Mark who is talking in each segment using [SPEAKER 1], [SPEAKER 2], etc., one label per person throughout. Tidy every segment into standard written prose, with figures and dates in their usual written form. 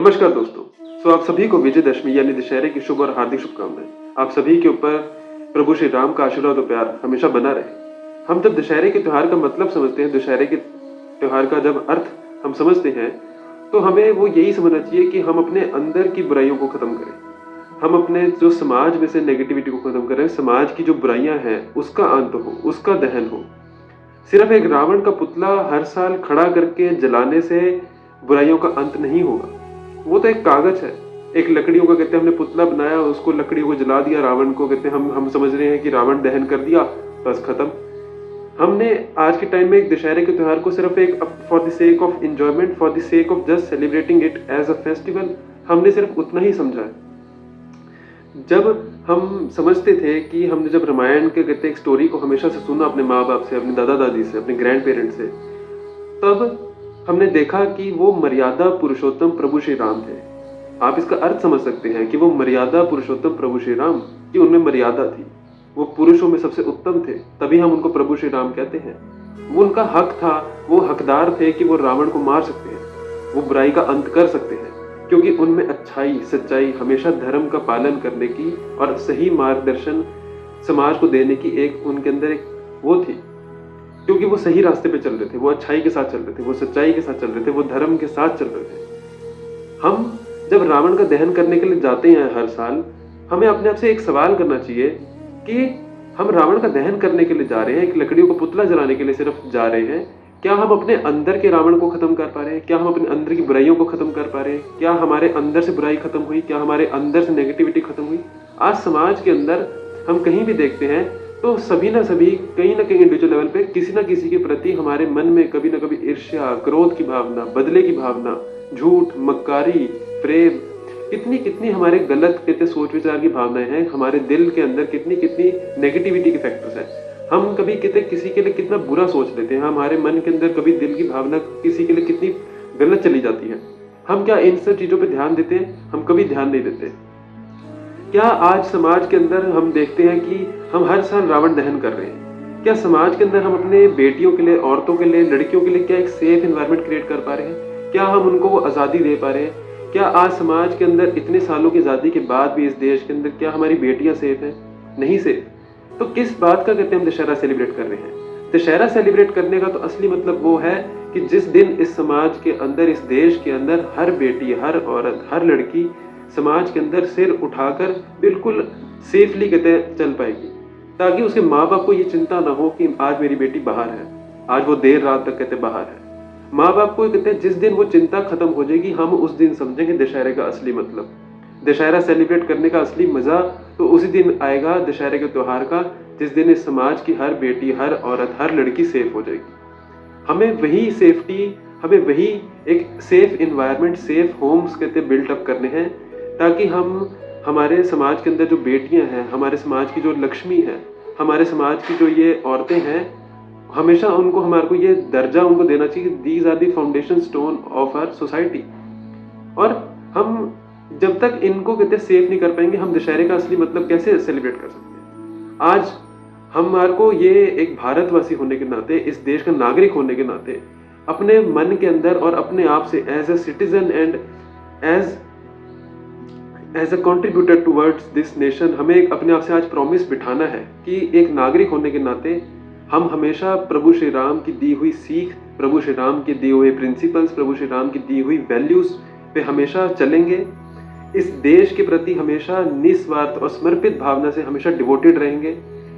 [SPEAKER 1] नमस्कार दोस्तों। आप सभी को विजयदशमी यानी दशहरे की शुभ और हार्दिक शुभकामनाएं। आप सभी के ऊपर प्रभु श्री राम का आशीर्वाद और प्यार हमेशा बना रहे। हम जब दशहरे के त्योहार का मतलब समझते हैं, दशहरे के त्योहार का जब अर्थ हम समझते हैं, तो हमें वो यही समझना चाहिए कि हम अपने अंदर की बुराइयों को खत्म करें। हम अपने जो समाज में से नेगेटिविटी को खत्म करें, समाज की जो बुराइयां हैं उसका अंत हो, उसका दहन हो। सिर्फ एक रावण का पुतला हर साल खड़ा करके जलाने से बुराइयों का अंत नहीं होगा। वो तो एक कागज है, एक लकड़ियों का कहते हैं हमने पुतला बनाया, उसको लकड़ियों को जला दिया, रावण को कहते हैं हम समझ रहे हैं कि रावण दहन कर दिया, बस खत्म। हमने आज के टाइम में एक दशहरे के त्योहार को सिर्फ एक for the sake of enjoyment, for the sake of just celebrating it as a festival, हमने सिर्फ उतना ही समझा है। जब हम समझते थे कि हमने जब रामायण के कहते एक स्टोरी को हमेशा से सुना अपने माँ बाप से, अपने दादा दादी से, अपने ग्रैंड पेरेंट्स से, तब हमने देखा कि वो मर्यादा पुरुषोत्तम प्रभु श्री राम थे। आप इसका अर्थ समझ सकते हैं कि वो मर्यादा पुरुषोत्तम प्रभु श्री राम, कि उनमें मर्यादा थी, वो पुरुषों में सबसे उत्तम थे, तभी हम उनको प्रभु श्री राम कहते हैं। वो उनका हक था, वो हकदार थे कि वो रावण को मार सकते हैं, वो बुराई का अंत कर सकते हैं, क्योंकि उनमें अच्छाई, सच्चाई, हमेशा धर्म का पालन करने की और सही मार्गदर्शन समाज को देने की एक उनके अंदर एक वो थी, क्योंकि वो सही रास्ते पे चल रहे थे, वो अच्छाई के साथ चल रहे थे, वो सच्चाई के साथ चल रहे थे, वो धर्म के साथ चल रहे थे। हम जब रावण का दहन करने के लिए जाते हैं हर साल, हमें अपने आप से एक सवाल करना चाहिए कि हम रावण का दहन करने के लिए जा रहे हैं, एक लकड़ियों को पुतला जलाने के लिए सिर्फ जा रहे हैं, क्या हम अपने अंदर के रावण को खत्म कर पा रहे हैं? क्या हम अपने अंदर की बुराइयों को खत्म कर पा रहे हैं? क्या हमारे अंदर से बुराई खत्म हुई? क्या हमारे अंदर से नेगेटिविटी खत्म हुई? आज समाज के अंदर हम कहीं भी देखते हैं तो सभी ना सभी कहीं ना कहीं इंडिविजुअल लेवल पे किसी ना किसी के प्रति हमारे मन में कभी ना कभी ईर्ष्या, क्रोध की भावना, बदले की भावना, झूठ, मक्कारी, प्रेम, कितनी कितनी हमारे गलत कहते सोच विचार की भावनाएं हैं, हमारे दिल के अंदर कितनी कितनी नेगेटिविटी के फैक्टर्स हैं। हम कभी कहते किसी के लिए कितना बुरा सोच लेते हैं, हमारे मन के अंदर कभी दिल की भावना किसी के लिए कितनी गलत चली जाती है। हम क्या इन सब चीजों पे ध्यान देते हैं? हम कभी ध्यान नहीं देते। क्या आज समाज के अंदर हम देखते हैं कि हम हर साल रावण दहन कर रहे हैं? क्या समाज के अंदर हम अपने बेटियों के लिए, औरतों के लिए, लड़कियों के लिए क्या एक सेफ एनवायरनमेंट क्रिएट कर पा रहे हैं? क्या हम उनको वो आज़ादी दे पा रहे हैं? क्या आज समाज के अंदर इतने सालों की आज़ादी के बाद भी इस देश के अंदर क्या हमारी बेटियां सेफ हैं? नहीं सेफ। तो किस बात का कहते हैं हम दशहरा सेलिब्रेट कर रहे हैं? दशहरा सेलिब्रेट करने का तो असली मतलब वो है कि जिस दिन इस समाज के अंदर, इस देश के अंदर हर बेटी, हर औरत, हर लड़की समाज के अंदर सिर उठाकर बिल्कुल सेफली कहते हैं चल पाएगी, ताकि उसके माँ बाप को ये चिंता ना हो कि आज मेरी बेटी बाहर है, आज वो देर रात तक कहते बाहर है। माँ बाप को कहते हैं जिस दिन वो चिंता खत्म हो जाएगी, हम उस दिन समझेंगे दशहरे का असली मतलब। दशहरा सेलिब्रेट करने का असली मजा तो उसी दिन आएगा, दशहरे के त्योहार का, जिस दिन इस समाज की हर बेटी, हर औरत, हर लड़की सेफ हो जाएगी। हमें वही सेफ्टी, हमें वही एक सेफ इन्वायरमेंट, सेफ होम्स कहते बिल्ट अप करने हैं, ताकि हम हमारे समाज के अंदर जो बेटियां हैं, हमारे समाज की जो लक्ष्मी है, हमारे समाज की जो ये औरतें हैं, हमेशा उनको, हमारे को ये दर्जा उनको देना चाहिए, these are the foundation stone of our society. और हम जब तक इनको कहते सेफ नहीं कर पाएंगे, हम दशहरे का असली मतलब कैसे सेलिब्रेट कर सकते हैं? आज हमारे को ये एक भारतवासी होने के नाते, इस देश का नागरिक होने के नाते, अपने मन के अंदर और अपने आप से as a citizen and as a contributor towards this nation, हमें एक अपने आप से आज प्रॉमिस बिठाना है कि एक नागरिक होने के नाते हम हमेशा प्रभु श्री राम की दी हुई सीख, प्रभु श्री राम के दिए हुए प्रिंसिपल्स, प्रभु श्री राम की दी हुई वैल्यूज पे हमेशा चलेंगे। इस देश के प्रति हमेशा निस्वार्थ और समर्पित भावना से हमेशा डिवोटेड रहेंगे।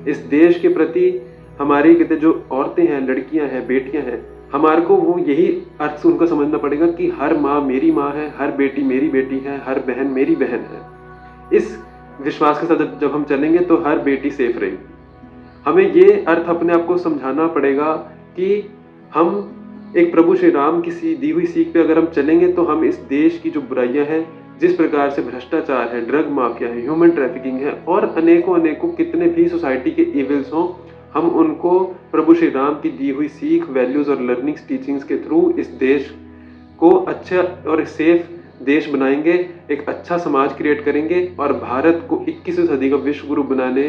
[SPEAKER 1] इस देश के प्रति हमारी कहते जो औरतें हैं, लड़कियां हैं, बेटियां हैं, हमारे को वो यही अर्थ उनका समझना पड़ेगा कि हर माँ मेरी माँ है, हर बेटी मेरी बेटी है, हर बहन मेरी बहन है। इस विश्वास के साथ जब हम चलेंगे तो हर बेटी सेफ रहेगी। हमें ये अर्थ अपने आप को समझाना पड़ेगा कि हम एक प्रभु श्री राम की दी हुई सीख पे अगर हम चलेंगे तो हम इस देश की जो बुराइयां हैं, जिस प्रकार से भ्रष्टाचार है, ड्रग माफिया है, ह्यूमन ट्रैफिकिंग है और अनेकों अनेकों कितने भी सोसाइटी के इविल्स हों, हम उनको प्रभु श्री राम की दी हुई सीख, वैल्यूज और लर्निंग्स, टीचिंग्स के थ्रू इस देश को अच्छा और सेफ देश बनाएंगे, एक अच्छा समाज क्रिएट करेंगे और भारत को 21वीं सदी का विश्व गुरु बनाने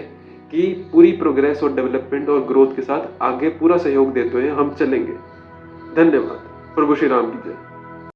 [SPEAKER 1] की पूरी प्रोग्रेस और डेवलपमेंट और ग्रोथ के साथ आगे पूरा सहयोग देते हुए हम चलेंगे। धन्यवाद। प्रभु श्री राम की जय।